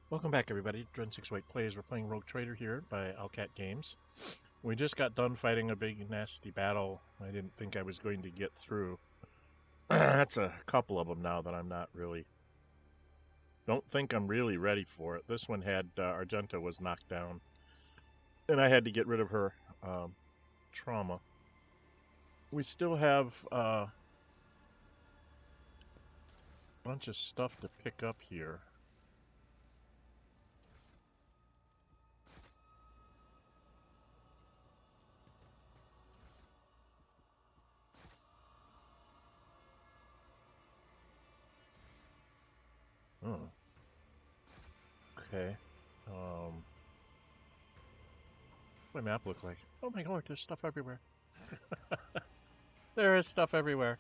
Welcome back, everybody. Dren608 Plays. We're playing Rogue Trader here by Owlcat Games. We just got done fighting a big, nasty battle I didn't think I was going to get through. That's a couple of them now that I'm not really... Don't think I'm really ready for it. This one had... Argenta was knocked down. And I had to get rid of her trauma. We still have a bunch of stuff to pick up here. Oh. Okay. What's my map look like? Oh my lord, there's stuff everywhere. There is stuff everywhere.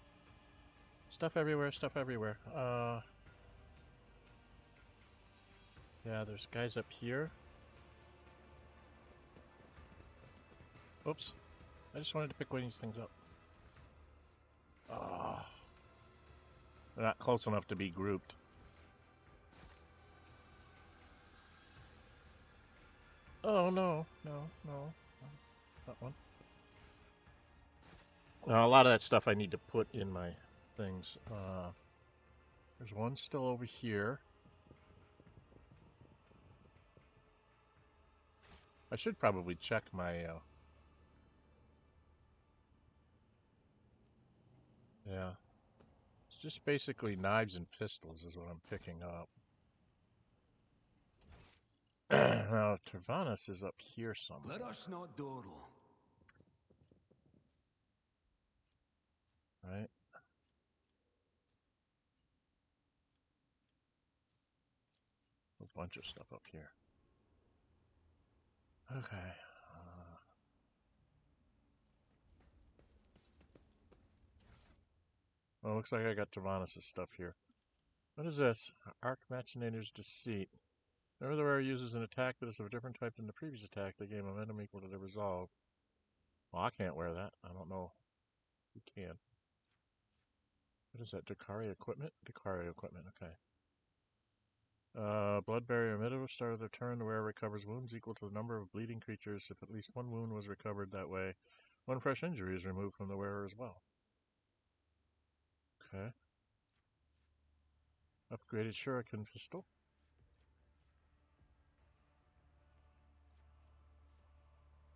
Stuff everywhere, stuff everywhere. Yeah, there's guys up here. Oops. I just wanted to pick one of these things up. They're not close enough to be grouped. Oh, no. No. That one. Now, a lot of that stuff I need to put in my things. There's one still over here. I should probably check my... Yeah. It's just basically knives and pistols is what I'm picking up. Now, Tervantias is up here somewhere. Let us not dawdle. Right? A bunch of stuff up here. Okay. Well, looks like I got Tervantias' stuff here. What is this? Arc Machinator's Deceit. Whenever the wearer uses an attack that is of a different type than the previous attack, they gain momentum equal to the resolve. Well, I can't wear that. I don't know who can. What is that? Dakari equipment? Dakari equipment, okay. Blood Barrier emitter. At the start of their turn, the wearer recovers wounds equal to the number of bleeding creatures. If at least one wound was recovered that way, one fresh injury is removed from the wearer as well. Okay. Upgraded Shuriken pistol.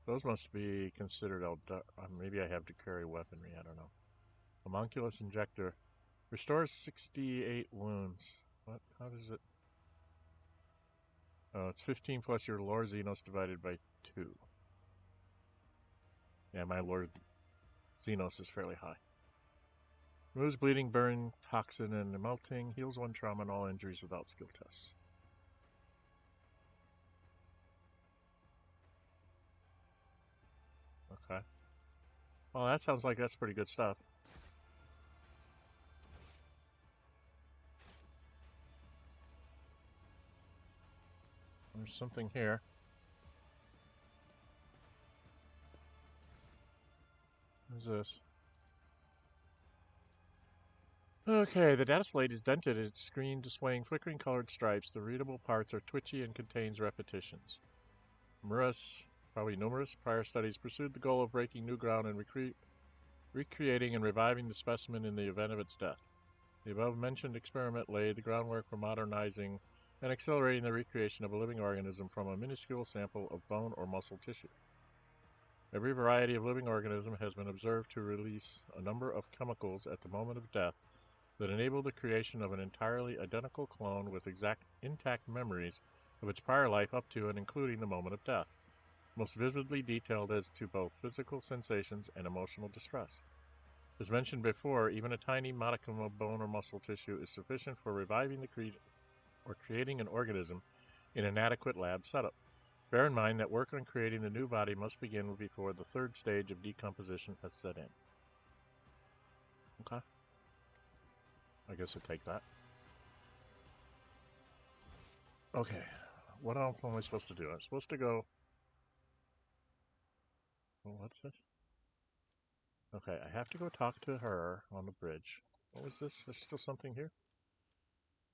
Those must be considered maybe I have to carry weaponry, I don't know. Homunculus Injector. Restores 68 wounds. What? How does it... Oh, it's 15 plus your Lore Xenos divided by 2. Yeah, my Lore Xenos is fairly high. Removes bleeding, burn, toxin, and melting. Heals 1 trauma and all injuries without skill tests. Okay. Well, that sounds like that's pretty good stuff. There's something here. What is this? Okay, the data slate is dented. Its screen displaying flickering colored stripes. The readable parts are twitchy and contains repetitions. Numerous prior studies pursued the goal of breaking new ground and recreating and reviving the specimen in the event of its death. The above-mentioned experiment laid the groundwork for modernizing and accelerating the recreation of a living organism from a minuscule sample of bone or muscle tissue. Every variety of living organism has been observed to release a number of chemicals at the moment of death that enable the creation of an entirely identical clone with intact memories of its prior life up to and including the moment of death, most vividly detailed as to both physical sensations and emotional distress. As mentioned before, even a tiny modicum of bone or muscle tissue is sufficient for reviving or creating an organism in an adequate lab setup. Bear in mind that work on creating the new body must begin before the third stage of decomposition has set in. Okay. I guess I'll take that. Okay. What else am I supposed to do? I'm supposed to go... Oh, what's this? Okay, I have to go talk to her on the bridge. What was this? There's still something here?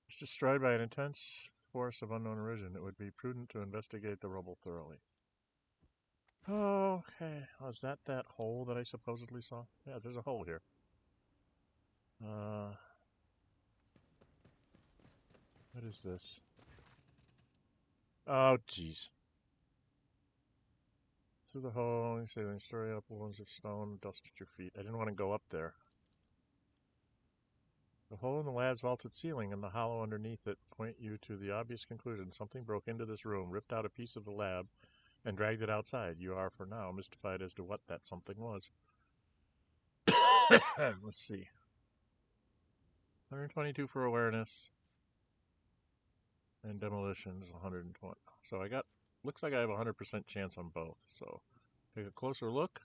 It's destroyed by an intense force of unknown origin. It would be prudent to investigate the rubble thoroughly. Okay. Was that hole that I supposedly saw? Yeah, there's a hole here. What is this? Oh, jeez. Through the hole, you say the story up, walls of stone, dust at your feet. I didn't want to go up there. The hole in the lab's vaulted ceiling and the hollow underneath it point you to the obvious conclusion. Something broke into this room, ripped out a piece of the lab, and dragged it outside. You are, for now, mystified as to what that something was. Let's see. 122 for awareness. And demolition is 120. So I got, looks like I have a 100% chance on both. So take a closer look.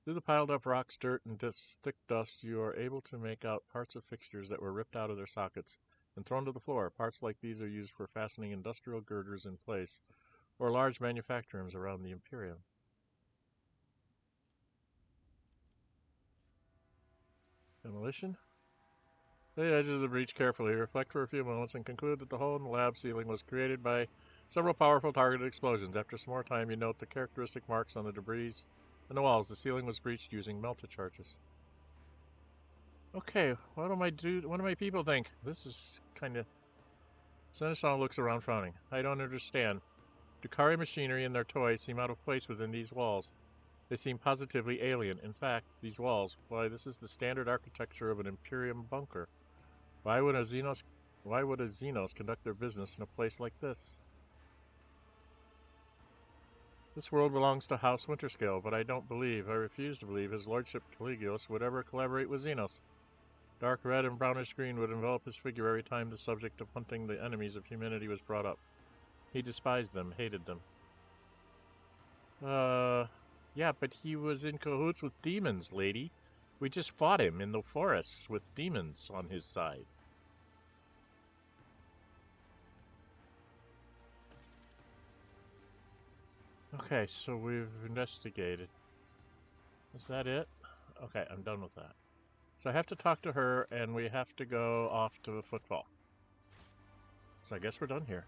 Through the piled up rocks, dirt, and thick dust, you are able to make out parts of fixtures that were ripped out of their sockets and thrown to the floor. Parts like these are used for fastening industrial girders in place or large manufactories around the Imperium. Demolition. The edges of the breach carefully, reflect for a few moments, and conclude that the hole in the lab ceiling was created by several powerful targeted explosions. After some more time, you note the characteristic marks on the debris and the walls. The ceiling was breached using melta charges. Okay, what do my people think? This is kind of... Seneschal looks around frowning. I don't understand. Dukari machinery and their toys seem out of place within these walls. They seem positively alien. In fact, these walls, why, this is the standard architecture of an Imperium bunker. Why would a Xenos conduct their business in a place like this? This world belongs to House Winterscale, but I refuse to believe his lordship Caligulus would ever collaborate with Xenos. Dark red and brownish green would envelop his figure every time the subject of hunting the enemies of humanity was brought up. He despised them, hated them. Yeah, but he was in cahoots with demons, lady. We just fought him in the forests with demons on his side. Okay, so we've investigated. Is that it? Okay, I'm done with that. So I have to talk to her, and we have to go off to a footfall. So I guess we're done here.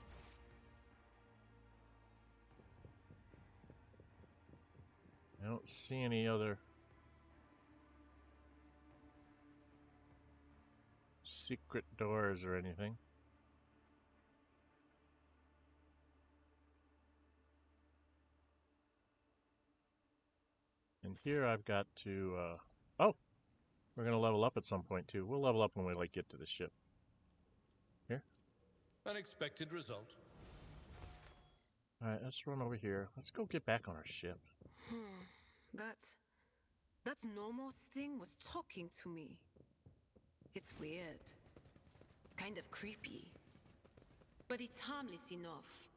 I don't see any other secret doors or anything. And here I've got to, oh! We're going to level up at some point, too. We'll level up when we, get to the ship. Here? Unexpected result. Alright, let's run over here. Let's go get back on our ship. That Nomos thing was talking to me. It's weird. Kind of creepy. But it's harmless enough.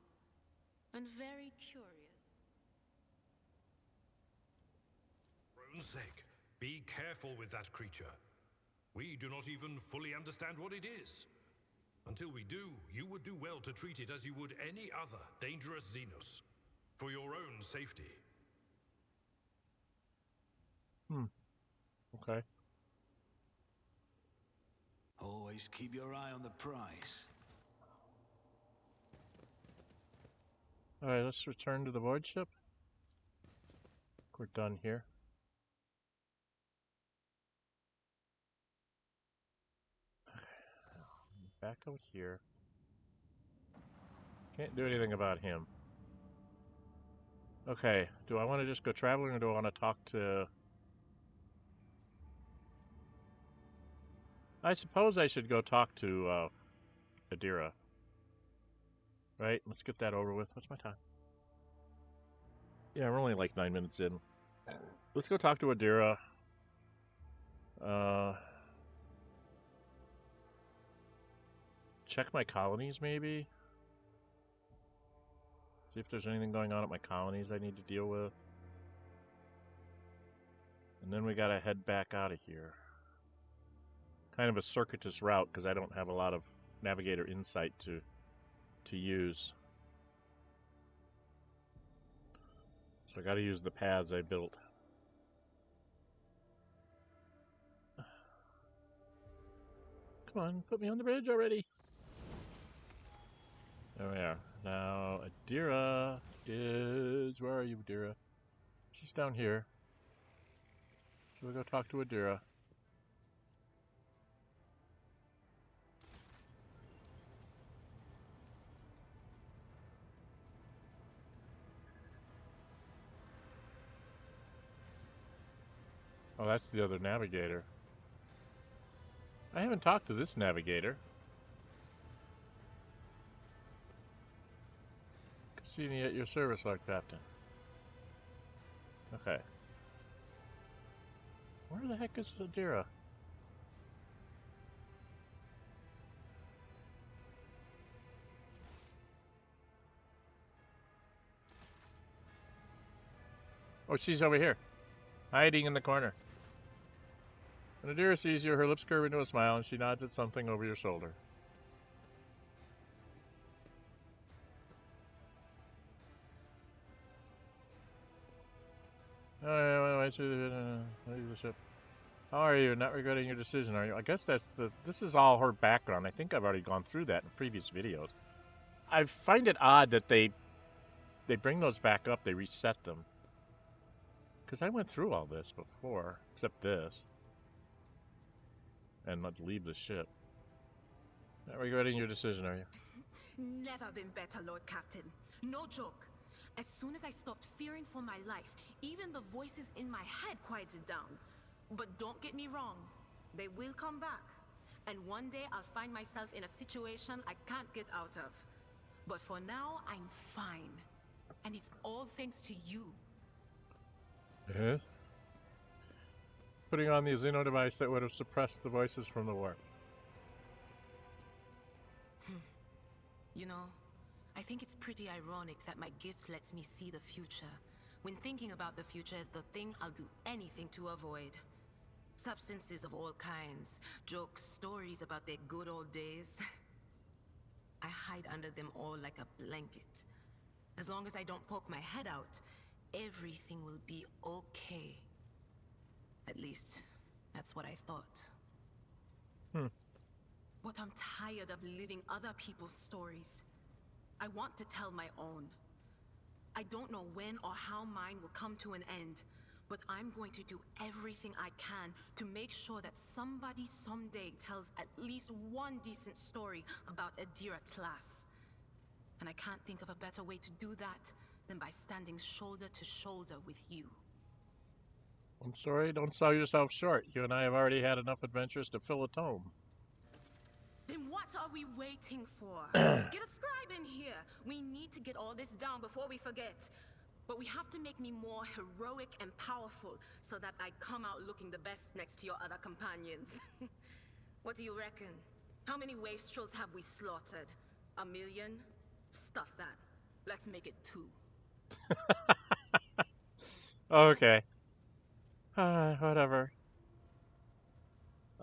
And very curious. For own sake, be careful with that creature. We do not even fully understand what it is. Until we do, you would do well to treat it as you would any other dangerous Xenos. For your own safety. Okay. Always keep your eye on the prize. Alright, let's return to the void ship. We're done here. Back out here. Can't do anything about him. Okay, do I want to just go traveling or do I want to talk to... I suppose I should go talk to Idira. Right, let's get that over with. What's my time? Yeah, we're only like 9 minutes in. Let's go talk to Idira. Check my colonies, maybe? See if there's anything going on at my colonies I need to deal with. And then we gotta head back out of here. Kind of a circuitous route, because I don't have a lot of Navigator insight to use. So I gotta use the paths I built. Come on, put me on the bridge already. There we are. Now, Idira is... Where are you, Idira? She's down here. So we'll go talk to Idira. Oh, that's the other Navigator. I haven't talked to this Navigator. Cassini at your service, Lord Captain. Okay. Where the heck is Idira? Oh, she's over here. Hiding in the corner. When Idira sees you, her lips curve into a smile and she nods at something over your shoulder. Leave the ship. How are you? Not regretting your decision, are you? I guess that's the... This is all her background. I think I've already gone through that in previous videos. I find it odd that they bring those back up. They reset them. Because I went through all this before. Except this. And let's leave the ship. Not regretting your decision, are you? Never been better, Lord Captain. No joke. As soon as I stopped fearing for my life, even the voices in my head quieted down. But don't get me wrong, they will come back. And one day I'll find myself in a situation I can't get out of. But for now, I'm fine. And it's all thanks to you. Yes? Putting on the Xeno device that would have suppressed the voices from the warp. You know, I think it's pretty ironic that my gift lets me see the future. When thinking about the future is the thing I'll do anything to avoid. Substances of all kinds, jokes, stories about their good old days. I hide under them all like a blanket. As long as I don't poke my head out, everything will be okay. At least, that's what I thought. But I'm tired of living other people's stories. I want to tell my own. I don't know when or how mine will come to an end, but I'm going to do everything I can to make sure that somebody someday tells at least one decent story about Idira Tlas. And I can't think of a better way to do that than by standing shoulder to shoulder with you. I'm sorry, don't sell yourself short. You and I have already had enough adventures to fill a tome. Then what are we waiting for? Get a scribe in here. We need to get all this down before we forget. But we have to make me more heroic and powerful so that I come out looking the best next to your other companions. What do you reckon? How many wastrels have we slaughtered? 1 million? Stuff that. Let's make it 2. Okay. Whatever.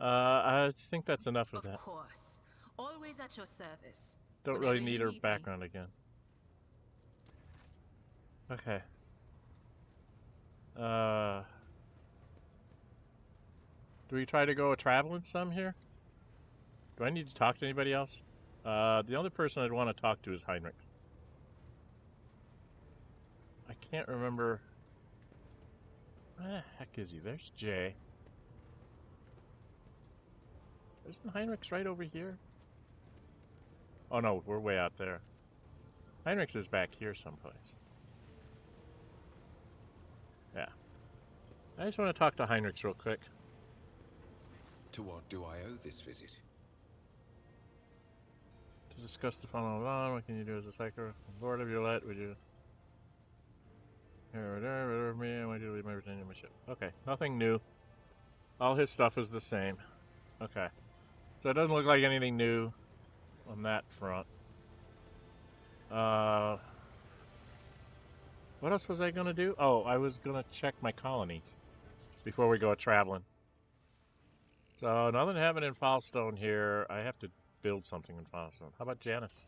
I think that's enough of that. Of course. Always at your service. Don't Whenever really need you her need background again. Okay. Do we try to go traveling some here? Do I need to talk to anybody else? The only person I'd want to talk to is Heinrix. I can't remember. Where the heck is he? There's Jay. Isn't Heinrix right over here? Oh no, we're way out there. Heinrix is back here someplace. Yeah. I just want to talk to Heinrix real quick. To what do I owe this visit? To discuss the funnel along, what can you do as a psycho? Lord of your let, would you... Here, me, I want you to leave everything in my ship. Okay, nothing new. All his stuff is the same. Okay. So it doesn't look like anything new on that front. What else was I going to do? Oh, I was going to check my colonies before we go traveling. So nothing happened in Foulstone here. I have to build something in Foulstone. How about Janus?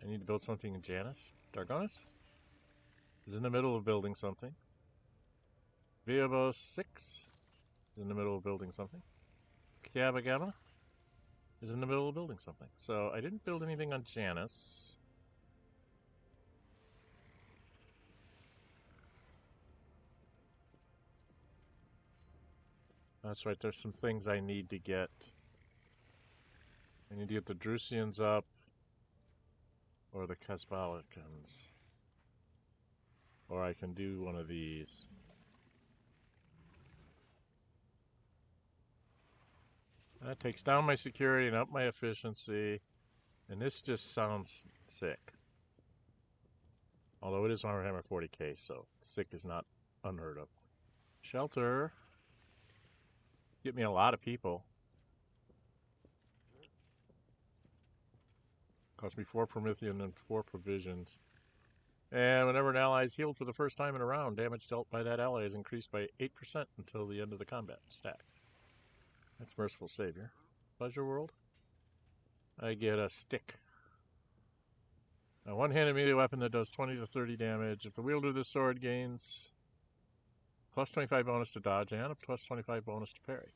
I need to build something in Janus? Dargonus is in the middle of building something. Vheabos 6 is in the middle of building something. Kiabagama is in the middle of building something. So I didn't build anything on Janus. That's right, there's some things I need to get. I need to get the Drusians up, or the Kasbalikans. Or I can do one of these. That takes down my security and up my efficiency. And this just sounds sick. Although it is Warhammer 40k, so sick is not unheard of. Shelter. Get me a lot of people. Cost me 4 Promethean and 4 provisions. And whenever an ally is healed for the first time in a round, damage dealt by that ally is increased by 8% until the end of the combat stack. That's Merciful Savior. Pleasure World. I get a stick. A one-handed melee weapon that does 20 to 30 damage. If the wielder of this sword gains plus 25 bonus to dodge and a plus 25 bonus to parry.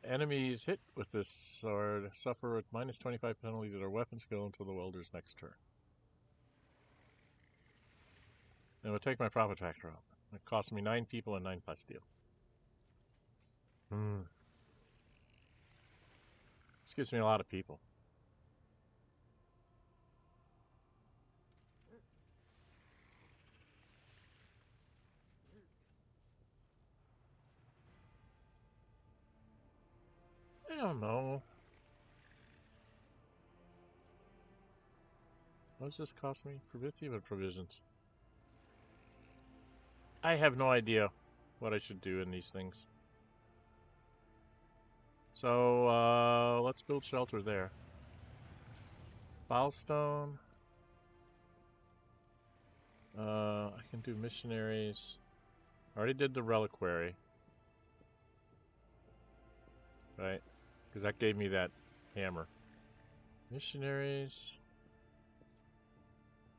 Enemies hit with this sword suffer a minus 25 penalty to their weapon skill until the wielder's next turn. And we'll take my profit factor out. It costs me 9 people and 9 plasteel. This gives me a lot of people. I don't know. What does this cost me? Promethean or provisions? I have no idea what I should do in these things. So, let's build shelter there. Bowstone. I can do missionaries. I already did the reliquary. Right? Because that gave me that hammer. Missionaries.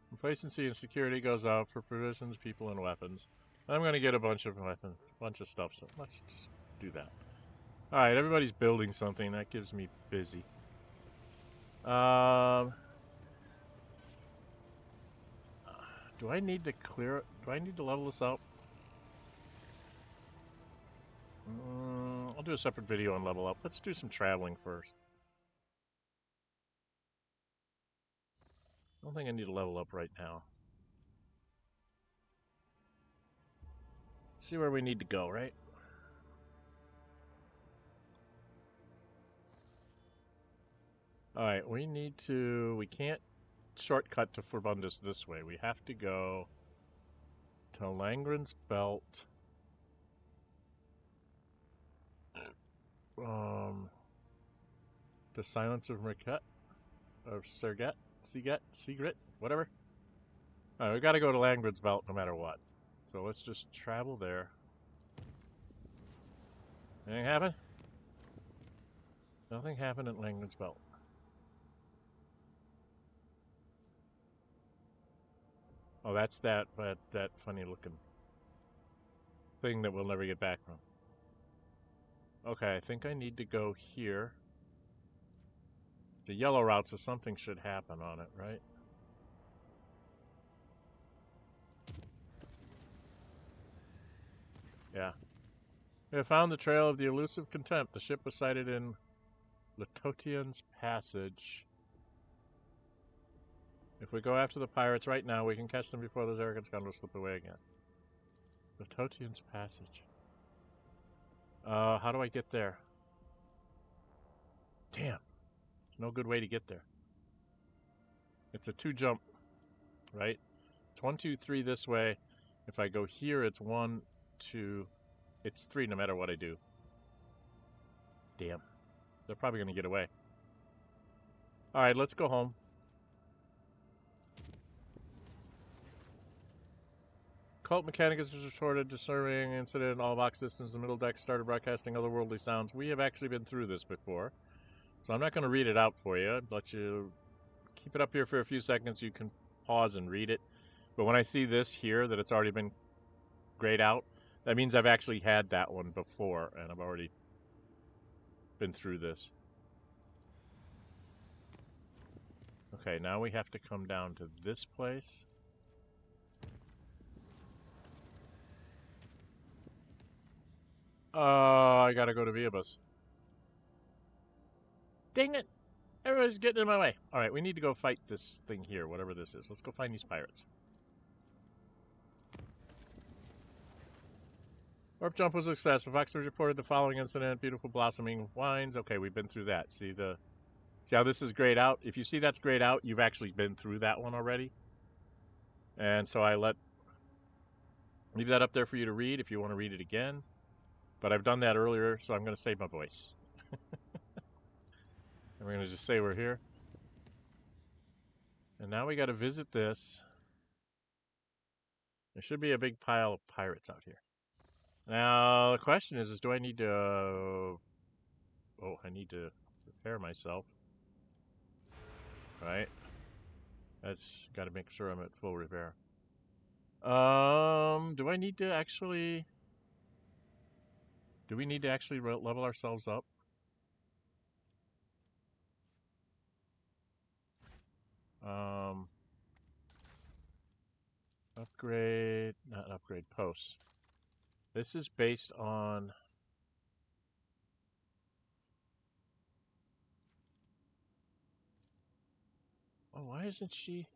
Complacency and security goes up for provisions, people, and weapons. I'm going to get a bunch of stuff, so let's just do that. Alright, everybody's building something. That gives me busy. Do I need to clear it? Do I need to level this up? I'll do a separate video on level up. Let's do some traveling first. I don't think I need to level up right now. See where we need to go, right? Alright, we can't shortcut to Forbundus this way. We have to go to Langrenn's Belt. The Silence of Merket, or Segrit, whatever. Alright, we gotta go to Langrenn's Belt no matter what. So let's just travel there. Anything happen? Nothing happened at Langrenn's Belt. Oh, that's that funny looking thing that we'll never get back from. Okay, I think I need to go here. The yellow route, so something should happen on it, right? Yeah. We have found the trail of the elusive Contempt. The ship was sighted in Latotian's Passage. If we go after the pirates right now, we can catch them before those arrogant scoundrels slip away again. Latotian's Passage. How do I get there? Damn. There's no good way to get there. It's a 2-jump, right? It's 1, 2, 3 this way. If I go here, it's 1, 2... It's 3 no matter what I do. Damn. They're probably going to get away. Alright, let's go home. Cult Mechanicus has reported disturbing incident in all box systems. The middle deck started broadcasting otherworldly sounds. We have actually been through this before, so I'm not going to read it out for you. I'd let you keep it up here for a few seconds. You can pause and read it. But when I see this here, that it's already been grayed out, that means I've actually had that one before, and I've already been through this. Okay, now we have to come down to this place. Oh, I gotta go to Vheabos. Dang it! Everybody's getting in my way. Alright, we need to go fight this thing here, whatever this is. Let's go find these pirates. Warp jump was a success. Voxer reported the following incident. Beautiful blossoming vines. Okay, we've been through that. See how this is grayed out? If you see that's grayed out, you've actually been through that one already. And so I leave that up there for you to read if you want to read it again. But I've done that earlier, so I'm going to save my voice. And we're going to just say we're here. And now we got to visit this. There should be a big pile of pirates out here. Now, the question is do I need to... oh, I need to repair myself. Right? That's got to make sure I'm at full repair. Do I need to actually... do we need to actually level ourselves up? Upgrade... not upgrade, posts. This is based on... oh, why isn't she...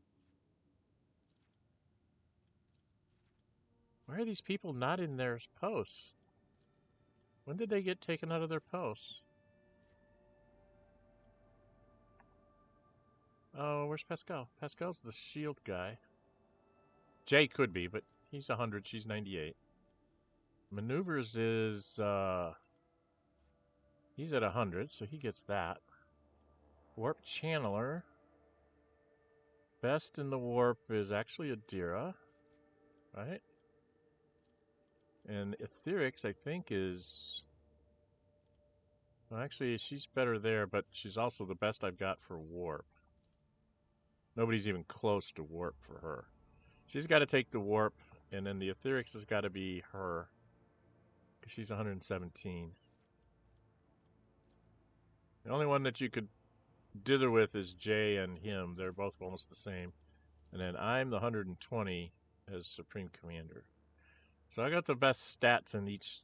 why are these people not in their posts? When did they get taken out of their posts? Oh, where's Pascal? Pascal's the shield guy. Jay could be, but he's 100, she's 98. Maneuvers is, he's at 100, so he gets that. Warp Channeler. Best in the warp is actually Idira, right? And Etherics, I think, is... well, actually, she's better there, but she's also the best I've got for warp. Nobody's even close to warp for her. She's got to take the warp, and then the Etherics has got to be her. Because she's 117. The only one that you could dither with is Jay and him. They're both almost the same. And then I'm the 120 as Supreme Commander. So I got the best stats in each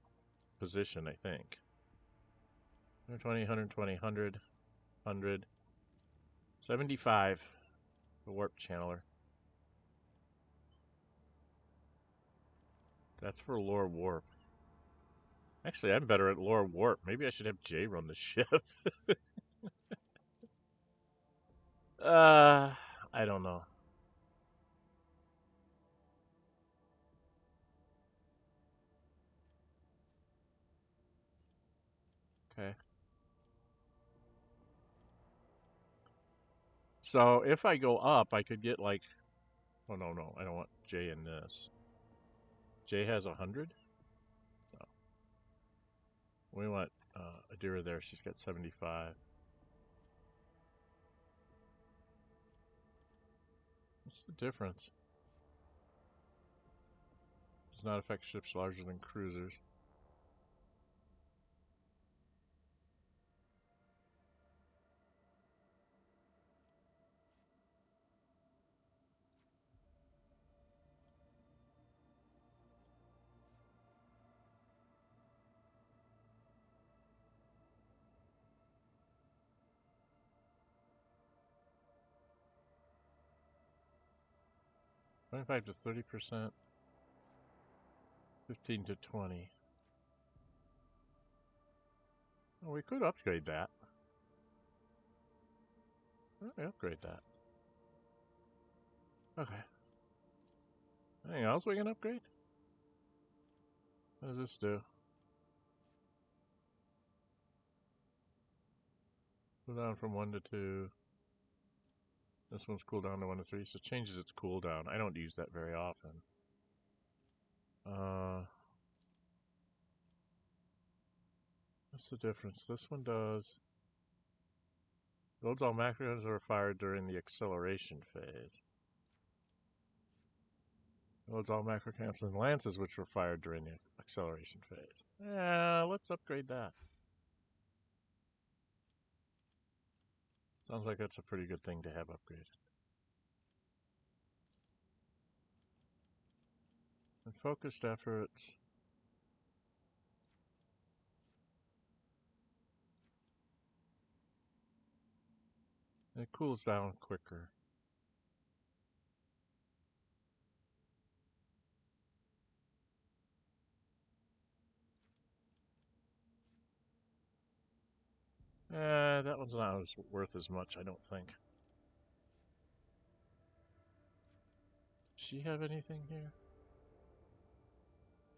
position, I think. 120, 120, 100, 100. 75. The Warp Channeler. That's for Lore Warp. Actually, I'm better at Lore Warp. Maybe I should have Jay run the ship. I don't know. Okay. So if I go up, I could get like... oh, no, I don't want Jay in this. Jay has 100? No. We want Idira there. She's got 75. What's the difference? Does not affect ships larger than cruisers. $25 to 30%. 15 to 20. Well, we could upgrade that. Let me upgrade that. Okay. Anything else we can upgrade? What does this do? Cool down from 1 to 2. This one's cool down to 1 to 3, so it changes its cooldown. I don't use that very often. What's the difference? This one does... loads all macros are fired during the acceleration phase. Loads all macro camps and lances which were fired during the acceleration phase. Yeah, let's upgrade that. Sounds like that's a pretty good thing to have upgraded. And focused efforts. It cools down quicker. That one's not worth as much, I don't think. Does she have anything here?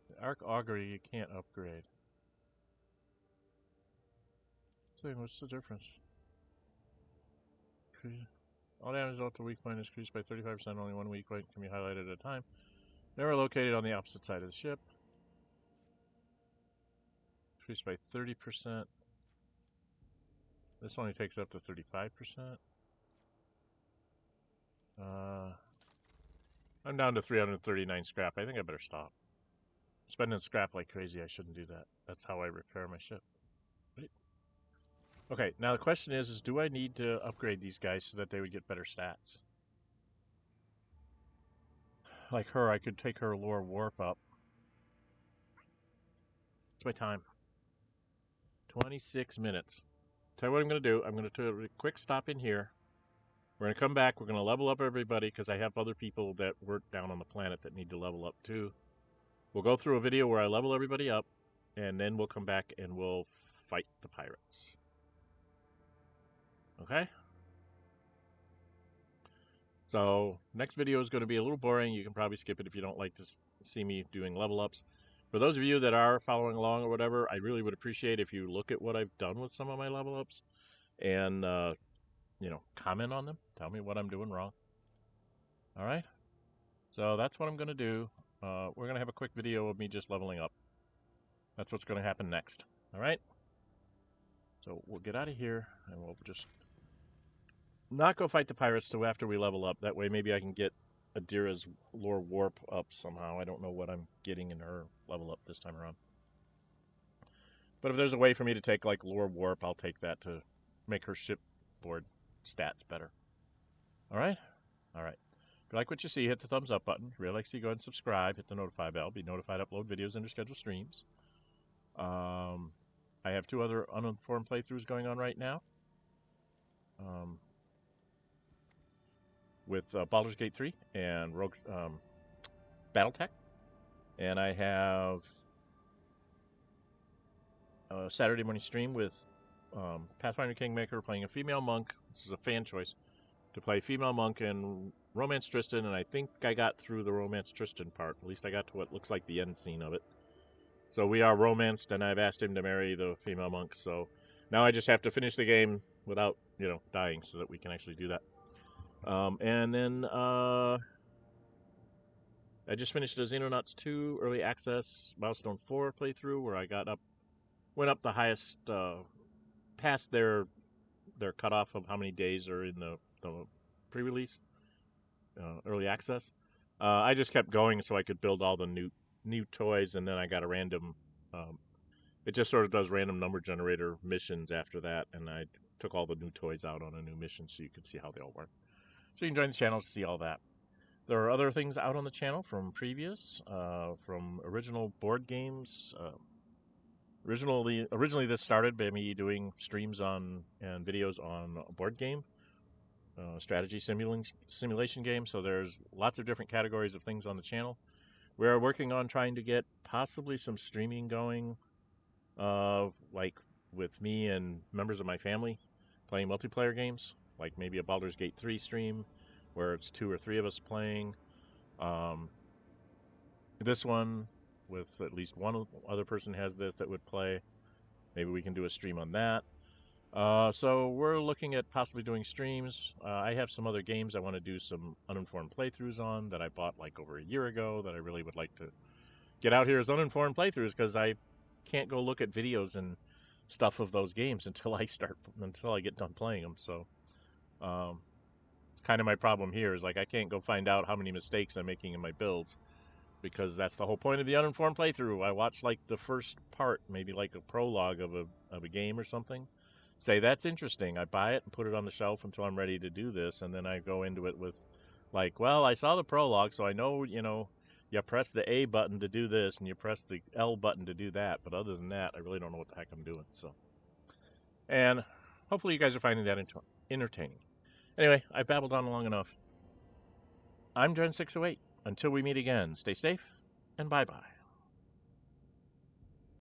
The Arc Augury you can't upgrade. So what's the difference? All damage dealt to weak point is increased by 35%. Only one weak point can be highlighted at a time. Never located on the opposite side of the ship. Increased by 30%. This only takes up to 35%. I'm down to 339 scrap. I think I better stop. Spending scrap like crazy, I shouldn't do that. That's how I repair my ship. Right? Okay, now the question is do I need to upgrade these guys so that they would get better stats? Like her, I could take her lore warp up. It's my time. 26 minutes. Tell you what I'm going to do. I'm going to do a quick stop in here. We're going to come back. We're going to level up everybody because I have other people that work down on the planet that need to level up too. We'll go through a video where I level everybody up, and then we'll come back and we'll fight the pirates. Okay? So, next video is going to be a little boring. You can probably skip it if you don't like to see me doing level ups. For those of you that are following along or whatever, I really would appreciate if you look at what I've done with some of my level ups and, you know, comment on them. Tell me what I'm doing wrong. All right? So that's what I'm going to do. We're going to have a quick video of me just leveling up. That's what's going to happen next. All right? So we'll get out of here and we'll just not go fight the pirates till after we level up. That way maybe I can get Idira's lore warp up somehow. I don't know what I'm getting in her level up this time around. But if there's a way for me to take like lore warp, I'll take that to make her shipboard stats better. All right? All right. If you like what you see, hit the thumbs up button. If you really like to see, go ahead and subscribe. Hit the notify bell. Be notified to upload videos into scheduled streams. I have 2 other uninformed playthroughs going on right now. With Baldur's Gate 3 and Rogue Battletech. And I have a Saturday morning stream with Pathfinder Kingmaker playing a female monk. This is a fan choice. To play female monk and Romance Tristan, and I think I got through the Romance Tristan part. At least I got to what looks like the end scene of it. So we are romanced, and I've asked him to marry the female monk. So now I just have to finish the game without, you know, dying so that we can actually do that. And then I just finished a Xenonauts 2 Early Access Milestone 4 playthrough where I went up the highest, past their cutoff of how many days are in the pre-release, Early Access. I just kept going so I could build all the new toys, and then I got a random, it just sort of does random number generator missions after that, and I took all the new toys out on a new mission so you could see how they all work. So you can join the channel to see all that. There are other things out on the channel from previous, from original board games. Originally this started by me doing streams on and videos on a board game, strategy simulation game. So there's lots of different categories of things on the channel. We are working on trying to get possibly some streaming going, like with me and members of my family playing multiplayer games, like maybe a Baldur's Gate 3 stream where it's 2 or 3 of us playing. This one with at least one other person has this that would play. Maybe we can do a stream on that. So we're looking at possibly doing streams. I have some other games I want to do some uninformed playthroughs on that I bought like over a year ago that I really would like to get out here as uninformed playthroughs because I can't go look at videos and stuff of those games until I get done playing them. So it's kind of my problem here is like I can't go find out how many mistakes I'm making in my builds because that's the whole point of the uninformed playthrough. I watch like the first part, maybe like a prologue of a game or something. say, that's interesting. I buy it and put it on the shelf until I'm ready to do this, and then I go into it with, like, well, I saw the prologue, so I know, you press the A button to do this, and you press the L button to do that, but other than that, I really don't know what the heck I'm doing, so. And hopefully you guys are finding that entertaining. Anyway, I've babbled on long enough. I'm Dren608. Until we meet again, stay safe, and bye-bye.